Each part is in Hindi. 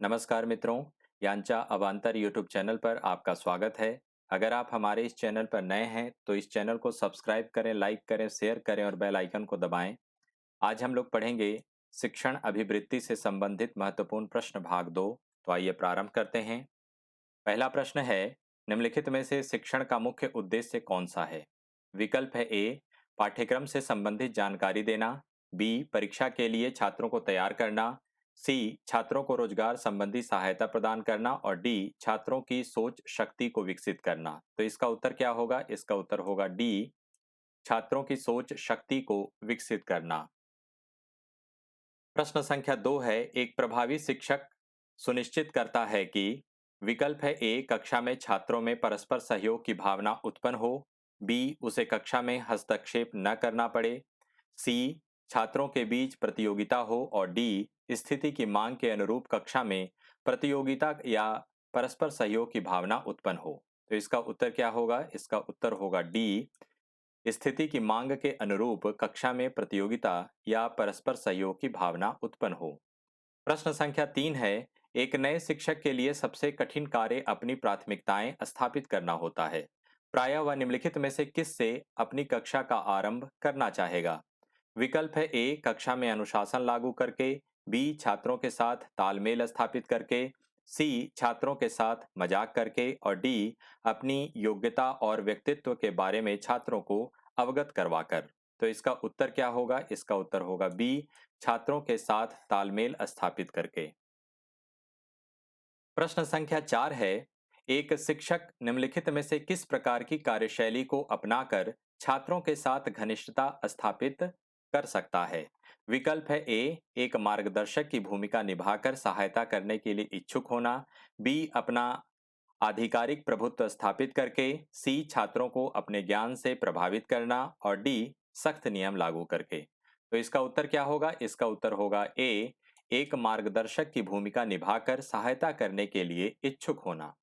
नमस्कार मित्रों, यांचा अवांतर यूट्यूब चैनल पर आपका स्वागत है। अगर आप हमारे इस चैनल पर नए हैं तो इस चैनल को सब्सक्राइब करें, लाइक करें, शेयर करें और बेल आइकन को दबाएं। आज हम लोग पढ़ेंगे शिक्षण अभिवृत्ति से संबंधित महत्वपूर्ण प्रश्न भाग 2। तो आइए प्रारंभ करते हैं। पहला प्रश्न है, निम्नलिखित में से शिक्षण का मुख्य उद्देश्य कौन सा है? विकल्प है ए, पाठ्यक्रम से संबंधित जानकारी देना, बी, परीक्षा के लिए छात्रों को तैयार करना, सी, छात्रों को रोजगार संबंधी सहायता प्रदान करना और डी, छात्रों की सोच शक्ति को विकसित करना। तो इसका उत्तर क्या होगा? इसका उत्तर होगा डी, छात्रों की सोच शक्ति को विकसित करना। प्रश्न संख्या 2 है, एक प्रभावी शिक्षक सुनिश्चित करता है कि विकल्प है ए, कक्षा में छात्रों में परस्पर सहयोग की भावना उत्पन्न हो, बी, उसे कक्षा में हस्तक्षेप न करना पड़े, सी, छात्रों के बीच प्रतियोगिता हो और डी, स्थिति की मांग के अनुरूप कक्षा में प्रतियोगिता या परस्पर सहयोग की भावना उत्पन्न हो। तो इसका उत्तर क्या होगा? इसका उत्तर होगा डी, स्थिति की मांग के अनुरूप कक्षा में प्रतियोगिता या परस्पर सहयोग की भावना उत्पन्न हो। प्रश्न संख्या 3 है, एक नए शिक्षक के लिए सबसे कठिन कार्य अपनी प्राथमिकताएं स्थापित करना होता है। प्रायः वह निम्नलिखित में से किस से अपनी कक्षा का आरंभ करना चाहेगा? विकल्प है ए, कक्षा में अनुशासन लागू करके, बी, छात्रों के साथ तालमेल स्थापित करके, सी, छात्रों के साथ मजाक करके और डी, अपनी योग्यता और व्यक्तित्व के बारे में छात्रों को अवगत करवाकर। तो इसका उत्तर क्या होगा? इसका उत्तर होगा बी, छात्रों के साथ तालमेल स्थापित करके। प्रश्न संख्या 4 है, एक शिक्षक निम्नलिखित में से किस प्रकार की कार्यशैली को अपनाकर छात्रों के साथ घनिष्ठता स्थापित कर सकता है? विकल्प है ए, एक मार्गदर्शक की भूमिका निभाकर सहायता करने के लिए इच्छुक होना, बी, अपना आधिकारिक प्रभुत्व स्थापित करके, सी, छात्रों को अपने ज्ञान से प्रभावित करना और डी, सख्त नियम लागू करके। तो इसका उत्तर क्या होगा? इसका उत्तर होगा ए, एक मार्गदर्शक की भूमिका निभाकर सहायता करने के लिए इच्छुक होना।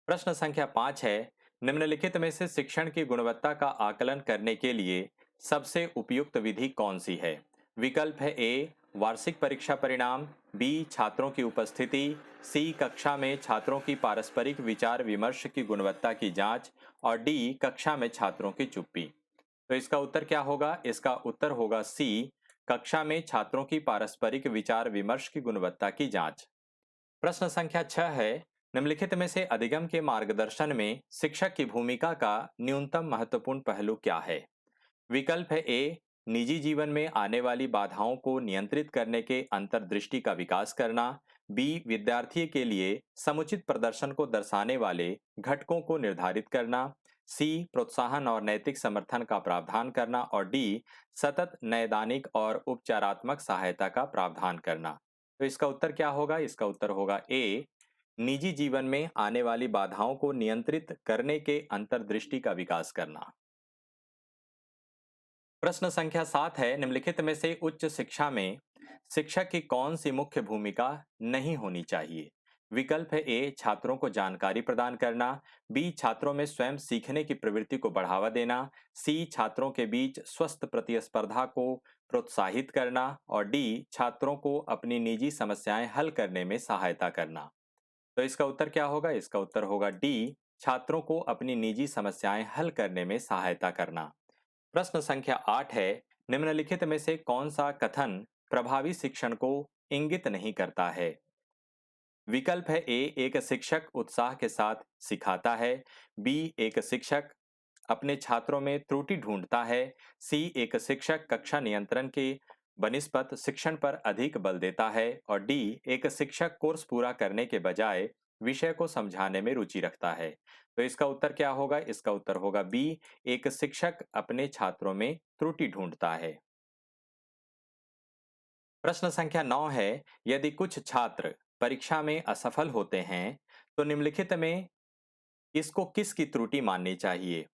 प्रश्न संख्या 5 है, निम्नलिखित में से शिक्षण की गुणवत्ता का आकलन करने के लिए सबसे उपयुक्त विधि कौन सी है? विकल्प है ए, वार्षिक परीक्षा परिणाम, बी, छात्रों की उपस्थिति, सी, कक्षा में छात्रों की पारस्परिक विचार विमर्श की गुणवत्ता की जांच और डी, कक्षा में छात्रों की चुप्पी। तो इसका उत्तर क्या होगा? इसका उत्तर होगा सी, कक्षा में छात्रों की पारस्परिक विचार विमर्श की गुणवत्ता की जांच। प्रश्न संख्या 6 है, निम्नलिखित में से अधिगम के मार्गदर्शन में शिक्षक की भूमिका का न्यूनतम महत्वपूर्ण पहलू क्या है? विकल्प है ए, निजी जीवन में आने वाली बाधाओं को नियंत्रित करने के अंतर्दृष्टि का विकास करना, बी, विद्यार्थी के लिए समुचित प्रदर्शन को दर्शाने वाले घटकों को निर्धारित करना, सी, प्रोत्साहन और नैतिक समर्थन का प्रावधान करना और डी, सतत नैदानिक और उपचारात्मक सहायता का प्रावधान करना। तो इसका उत्तर क्या होगा? इसका उत्तर होगा ए, निजी जीवन में आने वाली बाधाओं को नियंत्रित करने के अंतर्दृष्टि का विकास करना। प्रश्न संख्या 7 है, निम्नलिखित में से उच्च शिक्षा में शिक्षक की कौन सी मुख्य भूमिका नहीं होनी चाहिए? विकल्प है ए, छात्रों को जानकारी प्रदान करना, बी, छात्रों में स्वयं सीखने की प्रवृत्ति को बढ़ावा देना, सी, छात्रों के बीच स्वस्थ प्रतिस्पर्धा को प्रोत्साहित करना और डी, छात्रों को अपनी निजी समस्याएं हल करने में सहायता करना। तो इसका उत्तर क्या होगा? इसका उत्तर होगा डी, छात्रों को अपनी निजी समस्याएं हल करने में सहायता करना। प्रश्न संख्या 8 है, निम्नलिखित में से कौन सा कथन प्रभावी शिक्षण को इंगित नहीं करता है? विकल्प है ए, एक शिक्षक उत्साह के साथ सिखाता है, बी, एक शिक्षक अपने छात्रों में त्रुटि ढूंढता है, सी, एक शिक्षक कक्षा नियंत्रण के बनिस्पत शिक्षण पर अधिक बल देता है और डी, एक शिक्षक कोर्स पूरा करने के बजाय विषय को समझाने में रुचि रखता है। तो इसका उत्तर क्या होगा? इसका उत्तर होगा बी, एक शिक्षक अपने छात्रों में त्रुटि ढूंढता है। प्रश्न संख्या 9 है, यदि कुछ छात्र परीक्षा में असफल होते हैं तो निम्नलिखित में इसको किसकी त्रुटि माननी चाहिए?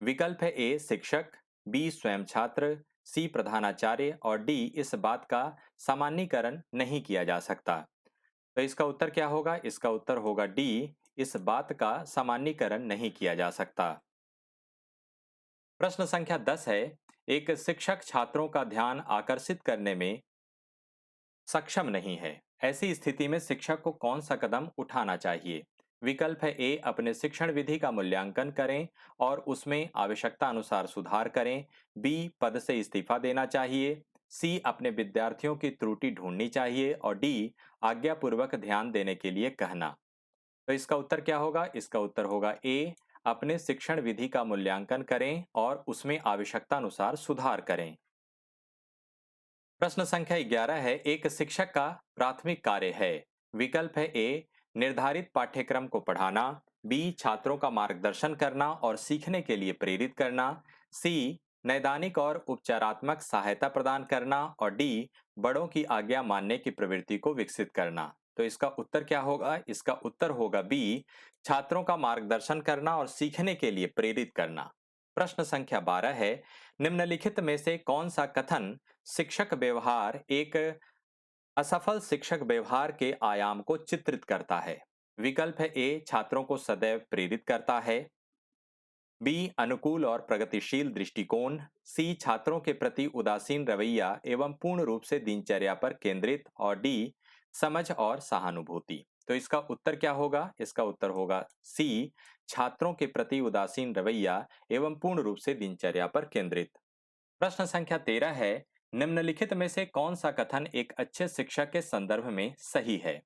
विकल्प है ए, शिक्षक, बी, स्वयं छात्र, सी, प्रधानाचार्य और डी, इस बात का सामान्यीकरण नहीं किया जा सकता। तो इसका उत्तर क्या होगा? इसका उत्तर होगा डी, इस बात का सामान्यीकरण नहीं किया जा सकता। प्रश्न संख्या 10 है, एक शिक्षक छात्रों का ध्यान आकर्षित करने में सक्षम नहीं है। ऐसी स्थिति में शिक्षक को कौन सा कदम उठाना चाहिए? विकल्प है ए, अपने शिक्षण विधि का मूल्यांकन करें और उसमें आवश्यकता अनुसार सुधार करें। बी, पद से इस्तीफा देना चाहिए। सी, अपने विद्यार्थियों की त्रुटि ढूंढनी चाहिए और डी, आज्ञापूर्वक ध्यान देने के लिए कहना। तो इसका उत्तर क्या होगा? इसका उत्तर होगा ए, अपने शिक्षण विधि का मूल्यांकन करें और उसमें आवश्यकता अनुसार सुधार करें। प्रश्न संख्या 11 है, एक शिक्षक का प्राथमिक कार्य है। विकल्प है ए, निर्धारित पाठ्यक्रम को पढ़ाना। बी, छात्रों का मार्गदर्शन करना और सीखने के लिए प्रेरित करना। सी, नैदानिक और उपचारात्मक सहायता प्रदान करना और डी, बड़ों की आज्ञा मानने की प्रवृत्ति को विकसित करना। तो इसका उत्तर क्या होगा? इसका उत्तर होगा बी, छात्रों का मार्गदर्शन करना और सीखने के लिए प्रेरित करना। प्रश्न संख्या 12 है, निम्नलिखित में से कौन सा कथन शिक्षक व्यवहार एक असफल शिक्षक व्यवहार के आयाम को चित्रित करता है? विकल्प है ए, छात्रों को सदैव प्रेरित करता है। बी, अनुकूल और प्रगतिशील दृष्टिकोण। सी, छात्रों के प्रति उदासीन रवैया एवं पूर्ण रूप से दिनचर्या पर केंद्रित और डी, समझ और सहानुभूति। तो इसका उत्तर क्या होगा? इसका उत्तर होगा सी, छात्रों के प्रति उदासीन रवैया एवं पूर्ण रूप से दिनचर्या पर केंद्रित। प्रश्न संख्या 13 है, निम्नलिखित में से कौन सा कथन एक अच्छे शिक्षक के संदर्भ में सही है?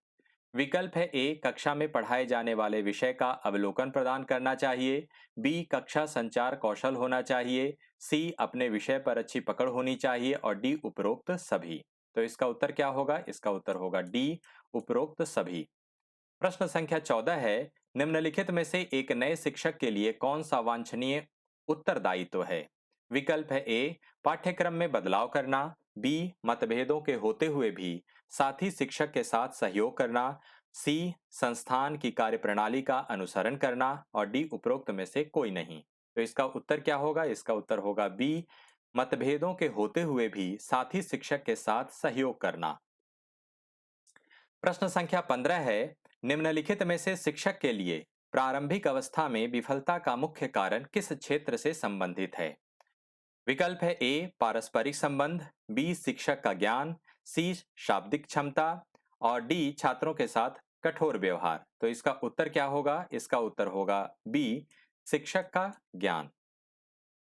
विकल्प है ए, कक्षा में पढ़ाए जाने वाले विषय का अवलोकन प्रदान करना चाहिए। बी, कक्षा संचार कौशल होना चाहिए। सी, अपने विषय पर अच्छी पकड़ होनी चाहिए और डी, उपरोक्त सभी। तो इसका उत्तर क्या होगा? इसका उत्तर होगा डी, उपरोक्त सभी। प्रश्न संख्या 14 है, निम्नलिखित में से एक नए शिक्षक के लिए कौन सा वांछनीय उत्तरदायित्व है? विकल्प है ए, पाठ्यक्रम में बदलाव करना। बी, मतभेदों के होते हुए भी साथी शिक्षक के साथ सहयोग करना। सी, संस्थान की कार्यप्रणाली का अनुसरण करना और डी, उपरोक्त में से कोई नहीं। तो इसका उत्तर क्या होगा? इसका उत्तर होगा बी, मतभेदों के होते हुए भी साथी शिक्षक के साथ सहयोग करना। प्रश्न संख्या 15 है, निम्नलिखित में से शिक्षक के लिए प्रारंभिक अवस्था में विफलता का मुख्य कारण किस क्षेत्र से संबंधित है? विकल्प है ए, पारस्परिक संबंध। बी, शिक्षक का ज्ञान। सी, शाब्दिक क्षमता और डी, छात्रों के साथ कठोर व्यवहार। तो इसका उत्तर क्या होगा? इसका उत्तर होगा बी, शिक्षक का ज्ञान।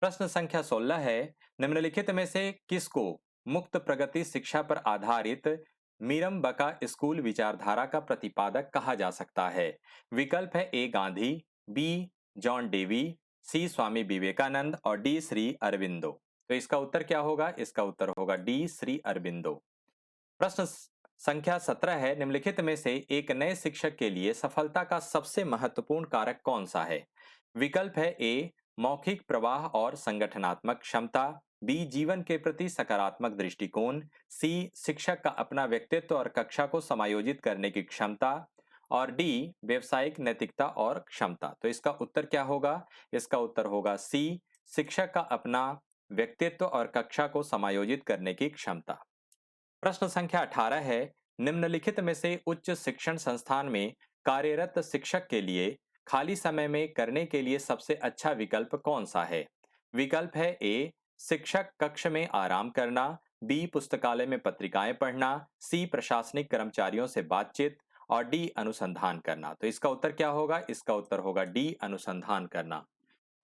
प्रश्न संख्या 16 है, निम्नलिखित में से किसको मुक्त प्रगति शिक्षा पर आधारित मीरम बका स्कूल विचारधारा का प्रतिपादक कहा जा सकता है? विकल्प है A, Gandhi. B, John Dewey. C, Swami Vivekananda और डी, श्री अरविंदो। तो इसका उत्तर क्या होगा? इसका उत्तर होगा डी, श्री अरविंदो। प्रश्न संख्या 17 है, निम्नलिखित में से एक नए शिक्षक के लिए सफलता का सबसे महत्वपूर्ण कारक कौन सा है? विकल्प है ए, मौखिक प्रवाह और संगठनात्मक क्षमता। बी, जीवन के प्रति सकारात्मक दृष्टिकोण। सी, शिक्षक का अपना व्यक्तित्व और कक्षा को समायोजित करने की क्षमता और डी, व्यवसायिक नैतिकता और क्षमता। तो इसका उत्तर क्या होगा? इसका उत्तर होगा सी, शिक्षक का अपना व्यक्तित्व और कक्षा को समायोजित करने की क्षमता। प्रश्न संख्या 18 है, निम्नलिखित में से उच्च शिक्षण संस्थान में कार्यरत शिक्षक के लिए खाली समय में करने के लिए सबसे अच्छा विकल्प कौन सा है? विकल्प है ए, शिक्षक कक्ष में आराम करना। बी, पुस्तकालय में पत्रिकाएं पढ़ना। सी, प्रशासनिक कर्मचारियों से बातचीत और डी, अनुसंधान करना। तो इसका उत्तर क्या होगा? इसका उत्तर होगा डी, अनुसंधान करना।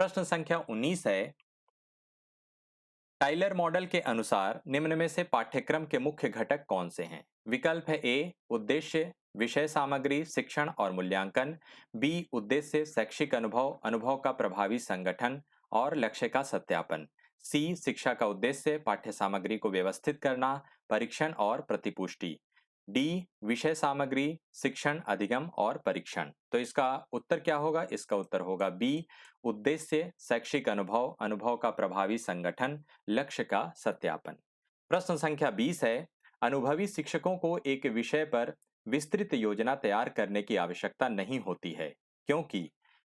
प्रश्न संख्या 19 है, टाइलर मॉडल के अनुसार निम्न में से पाठ्यक्रम के मुख्य घटक कौन से हैं? विकल्प है ए, उद्देश्य, विषय सामग्री, शिक्षण और मूल्यांकन। बी, उद्देश्य, शैक्षिक अनुभव, अनुभव का प्रभावी संगठन और लक्ष्य का सत्यापन। सी, शिक्षा का उद्देश्य, पाठ्य सामग्री को व्यवस्थित करना, परीक्षण और प्रतिपुष्टि। डी, विषय सामग्री, शिक्षण, अधिगम और परीक्षण। तो इसका उत्तर क्या होगा? इसका उत्तर होगा बी, उद्देश्य, शैक्षिक अनुभव, अनुभव का प्रभावी संगठन, लक्ष्य का सत्यापन। प्रश्न संख्या 20 है, अनुभवी शिक्षकों को एक विषय पर विस्तृत योजना तैयार करने की आवश्यकता नहीं होती है, क्योंकि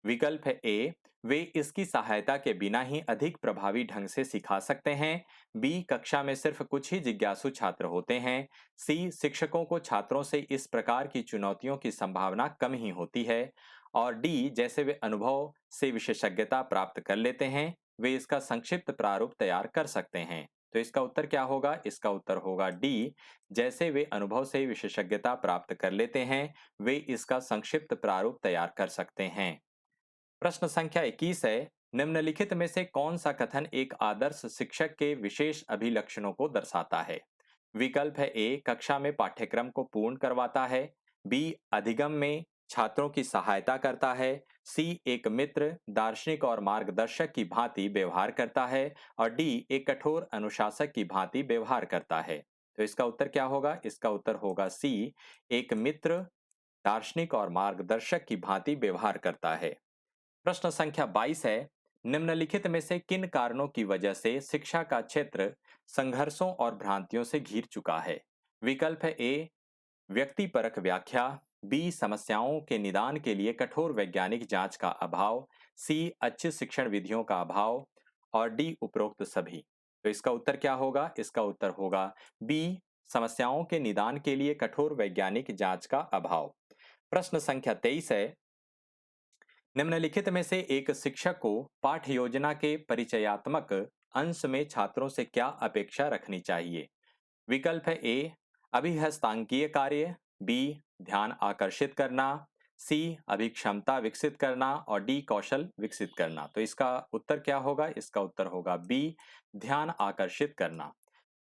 विकल्प है ए, वे इसकी सहायता के बिना ही अधिक प्रभावी ढंग से सिखा सकते हैं। बी, कक्षा में सिर्फ कुछ ही जिज्ञासु छात्र होते हैं। सी, शिक्षकों को छात्रों से इस प्रकार की चुनौतियों की संभावना कम ही होती है और डी, जैसे वे अनुभव से विशेषज्ञता प्राप्त कर लेते हैं, वे इसका संक्षिप्त प्रारूप तैयार कर सकते हैं। तो इसका उत्तर क्या होगा? इसका उत्तर होगा डी। जैसे वे अनुभव से विशेषज्ञता प्राप्त कर लेते हैं, वे इसका संक्षिप्त प्रारूप तैयार कर सकते हैं। प्रश्न संख्या 21 है, निम्नलिखित में से कौन सा कथन एक आदर्श शिक्षक के विशेष अभिलक्षणों को दर्शाता है? विकल्प है ए, कक्षा में पाठ्यक्रम को पूर्ण करवाता है। बी, अधिगम में छात्रों की सहायता करता है। सी, एक मित्र, दार्शनिक और मार्गदर्शक की भांति व्यवहार करता है। और डी, एक कठोर अनुशासक की भांति व्यवहार करता है। तो इसका उत्तर क्या होगा? इसका उत्तर होगा सी, एक मित्र, दार्शनिक और मार्गदर्शक की भांति व्यवहार करता है। प्रश्न संख्या 22 है, निम्नलिखित में से किन कारणों की वजह से शिक्षा का क्षेत्र संघर्षों और भ्रांतियों से घिर चुका है? विकल्प है ए, व्यक्तिपरक व्याख्या। बी, समस्याओं के निदान के लिए कठोर वैज्ञानिक जांच का अभाव। सी, अच्छी शिक्षण विधियों का अभाव। और डी, उपरोक्त सभी। तो इसका उत्तर क्या होगा? इसका उत्तर होगा बी, समस्याओं के निदान के लिए कठोर वैज्ञानिक जांच का अभाव। प्रश्न संख्या 23 है, निम्नलिखित में से एक शिक्षक को पाठ्य योजना के परिचयात्मक अंश में छात्रों से क्या अपेक्षा रखनी चाहिए? विकल्प है ए, अभिहस्तांकीय कार्य। बी, ध्यान आकर्षित करना। सी, अभिक्षमता विकसित करना। और डी, कौशल विकसित करना। तो इसका उत्तर क्या होगा? इसका उत्तर होगा बी, ध्यान आकर्षित करना।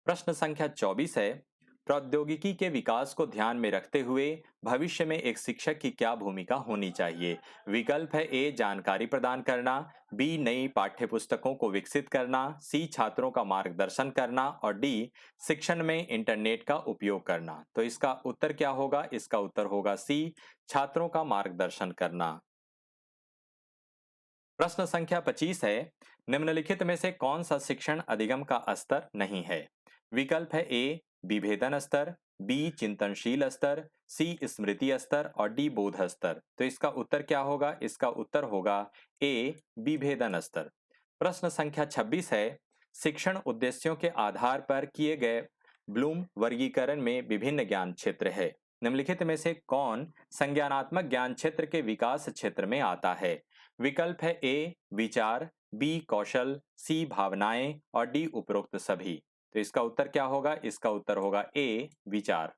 प्रश्न संख्या 24 है, प्रौद्योगिकी के विकास को ध्यान में रखते हुए भविष्य में एक शिक्षक की क्या भूमिका होनी चाहिए? विकल्प है ए, जानकारी प्रदान करना। बी, नई पाठ्य पुस्तकों को विकसित करना। सी, छात्रों का मार्गदर्शन करना। और डी, शिक्षण में इंटरनेट का उपयोग करना। तो इसका उत्तर क्या होगा? इसका उत्तर होगा सी, छात्रों का मार्गदर्शन करना। प्रश्न संख्या 25 है, निम्नलिखित में से कौन सा शिक्षण अधिगम का स्तर नहीं है? विकल्प है ए, विभेदन स्तर। बी, चिंतनशील स्तर। सी, स्मृति स्तर। और डी, बोध स्तर। तो इसका उत्तर क्या होगा? इसका उत्तर होगा ए, विभेदन स्तर। प्रश्न संख्या 26 है, शिक्षण उद्देश्यों के आधार पर किए गए ब्लूम वर्गीकरण में विभिन्न ज्ञान क्षेत्र है। निम्नलिखित में से कौन संज्ञानात्मक ज्ञान क्षेत्र के विकास क्षेत्र में आता है? विकल्प है ए, विचार। बी, कौशल। सी, भावनाएं। और डी, उपरोक्त सभी। तो इसका उत्तर क्या होगा? इसका उत्तर होगा ए, विचार।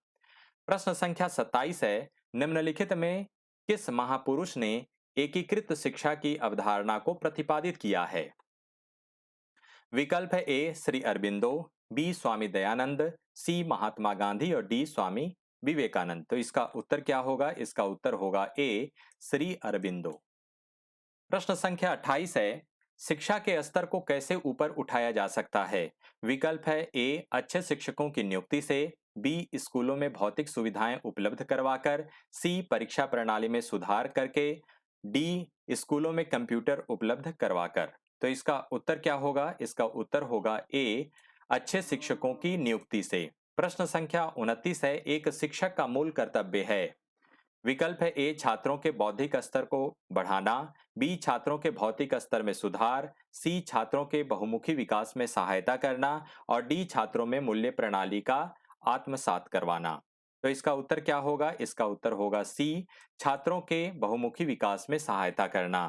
प्रश्न संख्या 27 है, निम्नलिखित में किस महापुरुष ने एकीकृत शिक्षा की अवधारणा को प्रतिपादित किया है? विकल्प है ए, श्री अरबिंदो। बी, स्वामी दयानंद। सी, महात्मा गांधी। और डी, स्वामी विवेकानंद। तो इसका उत्तर क्या होगा? इसका उत्तर होगा ए, श्री अरबिंदो। प्रश्न संख्या 28 है, शिक्षा के स्तर को कैसे ऊपर उठाया जा सकता है? विकल्प है ए, अच्छे शिक्षकों की नियुक्ति से। बी, स्कूलों में भौतिक सुविधाएं उपलब्ध करवाकर। सी, परीक्षा प्रणाली में सुधार करके। डी, स्कूलों में कंप्यूटर उपलब्ध करवाकर। तो इसका उत्तर क्या होगा? इसका उत्तर होगा ए, अच्छे शिक्षकों की नियुक्ति से। प्रश्न संख्या 29 है, एक शिक्षक का मूल कर्तव्य है। विकल्प है ए, छात्रों के बौद्धिक स्तर को बढ़ाना। बी, छात्रों के भौतिक स्तर में सुधार। सी, छात्रों के बहुमुखी विकास में सहायता करना। और डी, छात्रों में मूल्य प्रणाली का आत्मसात करवाना। तो इसका उत्तर क्या होगा? इसका उत्तर होगा सी, छात्रों के बहुमुखी विकास में सहायता करना।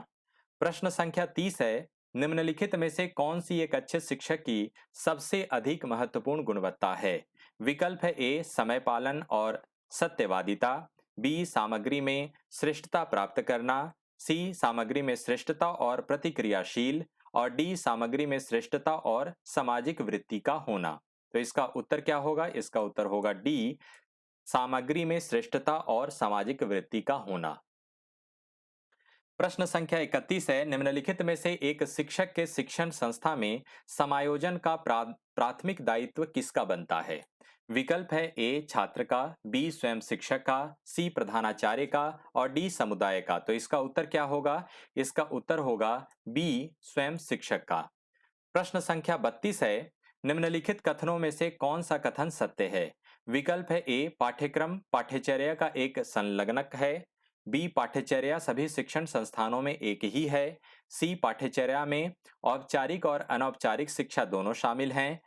प्रश्न संख्या 30 है, निम्नलिखित में से कौन सी एक अच्छे शिक्षक की सबसे अधिक महत्वपूर्ण गुणवत्ता है? विकल्प है ए, समय पालन और सत्यवादिता। बी, सामग्री में श्रेष्ठता प्राप्त करना। सी, सामग्री में श्रेष्ठता और प्रतिक्रियाशील। और डी, सामग्री में श्रेष्ठता और सामाजिक वृत्ति का होना। तो इसका उत्तर क्या होगा? इसका उत्तर होगा डी, सामग्री में श्रेष्ठता और सामाजिक वृत्ति का होना। प्रश्न संख्या 31 है, निम्नलिखित में से एक शिक्षक के शिक्षण संस्था में समायोजन का प्राथमिक दायित्व किसका बनता है? विकल्प है ए, छात्र का। बी, स्वयं शिक्षक का। सी, प्रधानाचार्य का। और डी, समुदाय का। तो इसका उत्तर क्या होगा? इसका उत्तर होगा बी, स्वयं शिक्षक का। प्रश्न संख्या 32 है, निम्नलिखित कथनों में से कौन सा कथन सत्य है? विकल्प है ए, पाठ्यक्रम पाठ्यचर्या का एक संलग्नक है। बी, पाठ्यचर्या सभी शिक्षण संस्थानों में एक ही है। सी, पाठ्यचर्या में औपचारिक और अनौपचारिक शिक्षा दोनों शामिल हैं।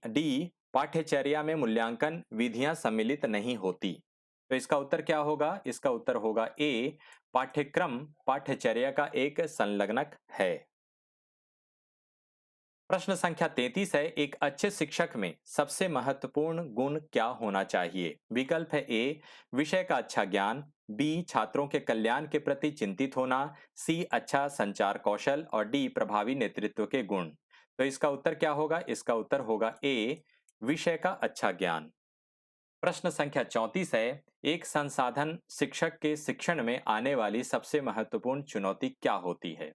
डी, पाठ्यचर्या में मूल्यांकन विधियां सम्मिलित नहीं होती। तो इसका उत्तर क्या होगा? इसका उत्तर होगा ए, पाठ्यक्रम पाठ्यचर्या का एक संलग्नक है। प्रश्न संख्या 33 है, एक अच्छे शिक्षक में सबसे महत्वपूर्ण गुण क्या होना चाहिए? विकल्प है ए, विषय का अच्छा ज्ञान, बी, छात्रों के कल्याण के प्रति चिंतित होना, सी, अच्छा संचार कौशल और डी, प्रभावी नेतृत्व के गुण। तो इसका उत्तर क्या होगा? इसका उत्तर होगा ए, विषय का अच्छा ज्ञान। प्रश्न संख्या 34 है, एक संसाधन शिक्षक के शिक्षण में आने वाली सबसे महत्वपूर्ण चुनौती क्या होती है?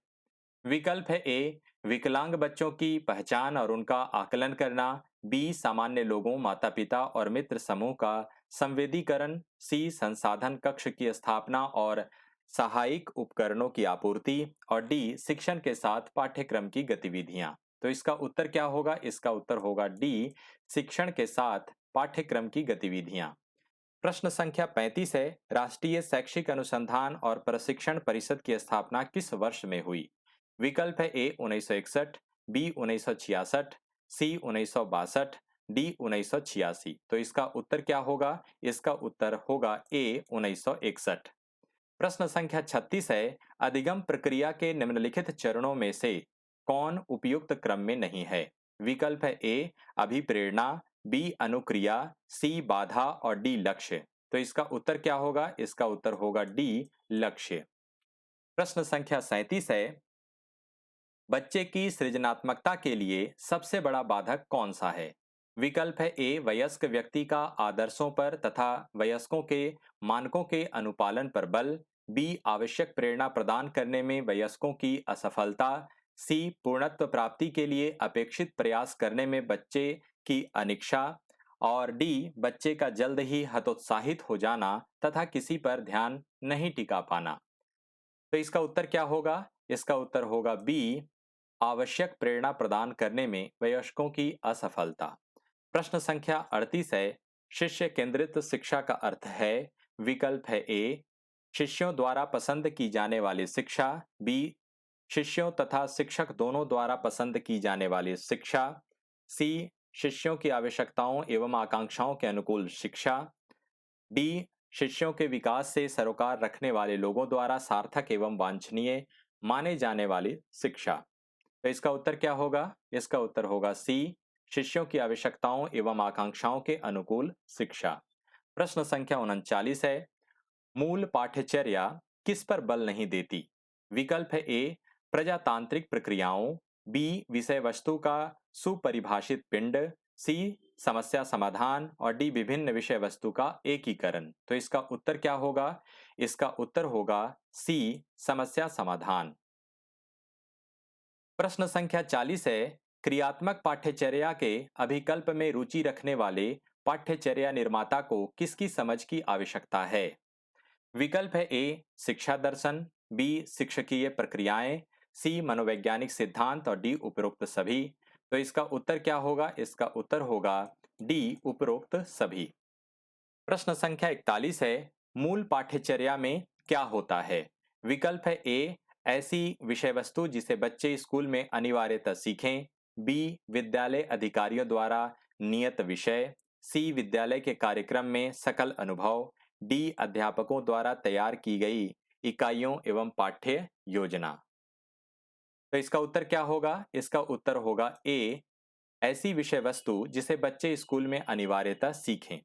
विकल्प है ए, विकलांग बच्चों की पहचान और उनका आकलन करना, बी, सामान्य लोगों, माता पिता और मित्र समूह का संवेदीकरण, सी, संसाधन कक्ष की स्थापना और सहायक उपकरणों की आपूर्ति और डी, शिक्षण के साथ पाठ्यक्रम की गतिविधियां। तो इसका उत्तर क्या होगा? इसका उत्तर होगा डी, शिक्षण के साथ पाठ्यक्रम की गतिविधियां। प्रश्न संख्या 35 है, राष्ट्रीय शैक्षिक अनुसंधान और प्रशिक्षण परिषद की स्थापना किस वर्ष में हुई? विकल्प है ए, 1961, बी, 1966, सी, 1962, डी, 1986। तो इसका उत्तर क्या होगा? इसका उत्तर होगा ए, 1961। प्रश्न संख्या 36 है, अधिगम प्रक्रिया के निम्नलिखित चरणों में से कौन उपयुक्त क्रम में नहीं है? विकल्प है ए, अभिप्रेरणा, बी, अनुक्रिया, सी, बाधा और डी, लक्ष्य। तो इसका उत्तर क्या होगा? इसका उत्तर होगा डी, लक्ष्य। प्रश्न संख्या 37 है, बच्चे की सृजनात्मकता के लिए सबसे बड़ा बाधक कौन सा है? विकल्प है ए, वयस्क व्यक्ति का आदर्शों पर तथा वयस्कों के मानकों के अनुपालन पर बल, बी, आवश्यक प्रेरणा प्रदान करने में वयस्कों की असफलता, सी, पूर्णत्व प्राप्ति के लिए अपेक्षित प्रयास करने में बच्चे की अनिच्छा और डी, बच्चे का जल्द ही हतोत्साहित हो जाना तथा किसी पर ध्यान नहीं टिका पाना। तो इसका उत्तर क्या होगा? इसका उत्तर होगा बी, आवश्यक प्रेरणा प्रदान करने में वयस्कों की असफलता। प्रश्न संख्या 38 है, शिष्य केंद्रित शिक्षा का अर्थ है? विकल्प है ए, शिष्यों द्वारा पसंद की जाने वाली शिक्षा, बी, शिष्यों तथा शिक्षक दोनों द्वारा पसंद की जाने वाली शिक्षा, सी, शिष्यों की आवश्यकताओं एवं आकांक्षाओं के अनुकूल शिक्षा, डी, शिष्यों के विकास से सरोकार रखने वाले लोगों द्वारा सार्थक एवं वांछनीय माने जाने वाली शिक्षा। तो इसका उत्तर क्या होगा? इसका उत्तर होगा सी, शिष्यों की आवश्यकताओं एवं आकांक्षाओं के अनुकूल शिक्षा। प्रश्न संख्या 39 है, मूल पाठ्यचर्या किस पर बल नहीं देती? विकल्प है ए, प्रजातांत्रिक प्रक्रियाओं, बी, विषय वस्तु का सुपरिभाषित पिंड, सी, समस्या समाधान और डी, विभिन्न विषय वस्तु का एकीकरण। तो इसका उत्तर क्या होगा? इसका उत्तर होगा सी, समस्या समाधान। प्रश्न संख्या 40 है, क्रियात्मक पाठ्यचर्या के अभिकल्प में रुचि रखने वाले पाठ्यचर्या निर्माता को किसकी समझ की आवश्यकता है? विकल्प है ए, शिक्षा दर्शन, बी, शिक्षकीय प्रक्रियाएं, सी, मनोवैज्ञानिक सिद्धांत और डी, उपरोक्त सभी। तो इसका उत्तर क्या होगा? इसका उत्तर होगा डी, उपरोक्त सभी। प्रश्न संख्या 41 है, मूल पाठ्यचर्या में क्या होता है? विकल्प है ए, ऐसी विषय वस्तु जिसे बच्चे स्कूल में अनिवार्यतः सीखें, बी, विद्यालय अधिकारियों द्वारा नियत विषय, सी, विद्यालय के कार्यक्रम में सकल अनुभव, डी, अध्यापकों द्वारा तैयार की गई इकाइयों एवं पाठ्य योजना। तो इसका उत्तर क्या होगा? इसका उत्तर होगा ए, ऐसी विषय वस्तु जिसे बच्चे स्कूल में अनिवार्यतः सीखें।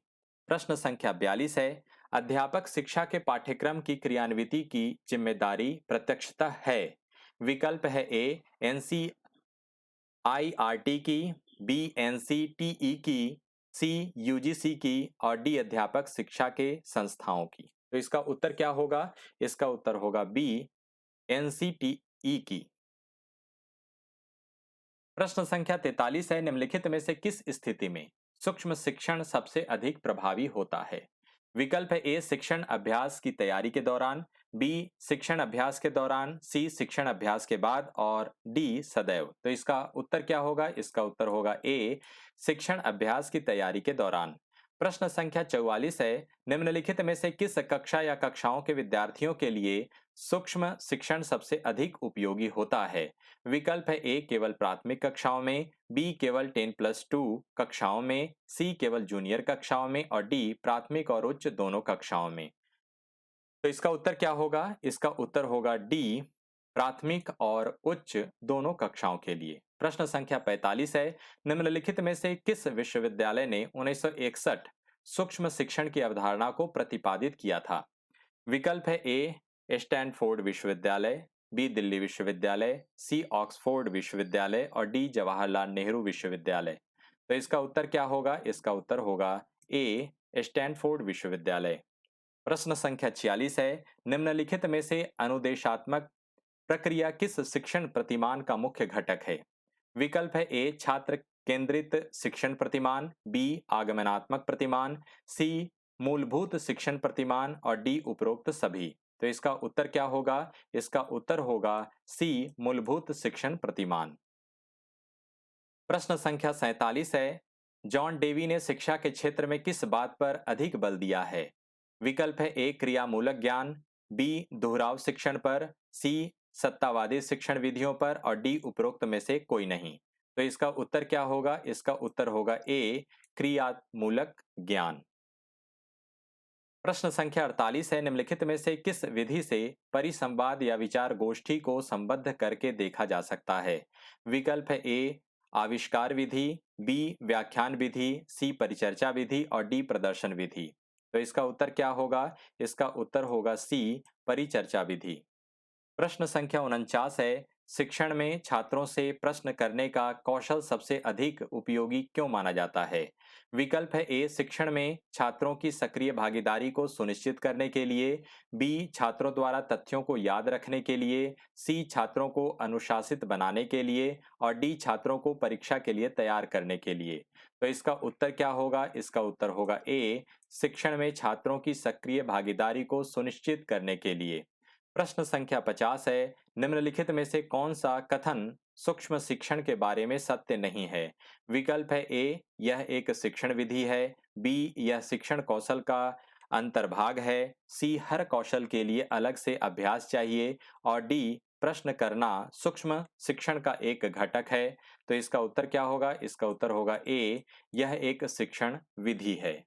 प्रश्न संख्या 42 है, अध्यापक शिक्षा के पाठ्यक्रम की क्रियान्विति की जिम्मेदारी प्रत्यक्षतः है? विकल्प है ए, एनसीईआरटी की, बी, एनसीटीई की, सी, यूजीसी की और डी, अध्यापक शिक्षा के संस्थाओं की। तो इसका उत्तर क्या होगा? इसका उत्तर होगा बी, एनसीटीई की। प्रश्न संख्या 43 है, निम्नलिखित में से किस स्थिति में सूक्ष्म शिक्षण सबसे अधिक प्रभावी होता है? विकल्प है ए, शिक्षण अभ्यास की तैयारी के दौरान, बी, शिक्षण अभ्यास के दौरान, सी, शिक्षण अभ्यास के बाद और डी, सदैव। तो इसका उत्तर क्या होगा? इसका उत्तर होगा ए, शिक्षण अभ्यास की तैयारी के दौरान। प्रश्न संख्या 44 है, निम्नलिखित में से किस कक्षा या कक्षाओं के विद्यार्थियों के लिए सूक्ष्म शिक्षण सबसे अधिक उपयोगी होता है? विकल्प है ए, केवल प्राथमिक कक्षाओं में, बी, केवल 10+2 कक्षाओं में, सी, केवल जूनियर कक्षाओं में और डी, प्राथमिक और उच्च दोनों कक्षाओं में। तो इसका उत्तर क्या होगा? इसका उत्तर होगा डी, प्राथमिक और उच्च दोनों कक्षाओं के लिए। प्रश्न संख्या 45 है, निम्नलिखित में से किस विश्वविद्यालय ने 1961 सूक्ष्म शिक्षण की अवधारणा को प्रतिपादित किया था? विकल्प है ए स्टैनफोर्ड विश्वविद्यालय, बी दिल्ली विश्वविद्यालय, सी ऑक्सफोर्ड विश्वविद्यालय और डी जवाहरलाल नेहरू विश्वविद्यालय। तो इसका उत्तर क्या होगा? इसका उत्तर होगा ए स्टैनफोर्ड विश्वविद्यालय। प्रश्न संख्या 46 है, निम्नलिखित में से अनुदेशात्मक प्रक्रिया किस शिक्षण प्रतिमान का मुख्य घटक है? विकल्प है ए छात्र केंद्रित शिक्षण प्रतिमान, बी आगमनात्मक प्रतिमान, सी मूलभूत शिक्षण प्रतिमान और डी उपरोक्त सभी। तो इसका उत्तर क्या होगा? इसका उत्तर होगा सी मूलभूत शिक्षण प्रतिमान। प्रश्न संख्या 47 है, जॉन डेवी ने शिक्षा के क्षेत्र में किस बात पर अधिक बल दिया है? विकल्प है ए क्रियामूलक ज्ञान, बी दोहराव शिक्षण पर, सी सत्तावादी शिक्षण विधियों पर और डी उपरोक्त में से कोई नहीं। तो इसका उत्तर क्या होगा? इसका उत्तर होगा ए क्रियामूलक ज्ञान। प्रश्न संख्या 48 है, निम्नलिखित में से किस विधि से परिसंवाद या विचार गोष्ठी को संबद्ध करके देखा जा सकता है? विकल्प है ए आविष्कार विधि, बी व्याख्यान विधि, सी परिचर्चा विधि और डी प्रदर्शन विधि। तो इसका उत्तर क्या होगा? इसका उत्तर होगा सी परिचर्चा विधि। प्रश्न संख्या 49 है, शिक्षण में छात्रों से प्रश्न करने का कौशल सबसे अधिक उपयोगी क्यों माना जाता है? विकल्प है ए शिक्षण में छात्रों की सक्रिय भागीदारी को सुनिश्चित करने के लिए, बी छात्रों द्वारा तथ्यों को याद रखने के लिए, सी छात्रों को अनुशासित बनाने के लिए और डी छात्रों को परीक्षा के लिए तैयार करने के लिए। तो इसका उत्तर क्या होगा? इसका उत्तर होगा ए शिक्षण में छात्रों की सक्रिय भागीदारी को सुनिश्चित करने के लिए। प्रश्न संख्या 50 है, निम्नलिखित में से कौन सा कथन सूक्ष्म शिक्षण के बारे में सत्य नहीं है? विकल्प है ए यह एक शिक्षण विधि है, बी यह शिक्षण कौशल का अंतर्भाग है, सी हर कौशल के लिए अलग से अभ्यास चाहिए और डी प्रश्न करना सूक्ष्म शिक्षण का एक घटक है। तो इसका उत्तर क्या होगा? इसका उत्तर होगा ए यह एक शिक्षण विधि है।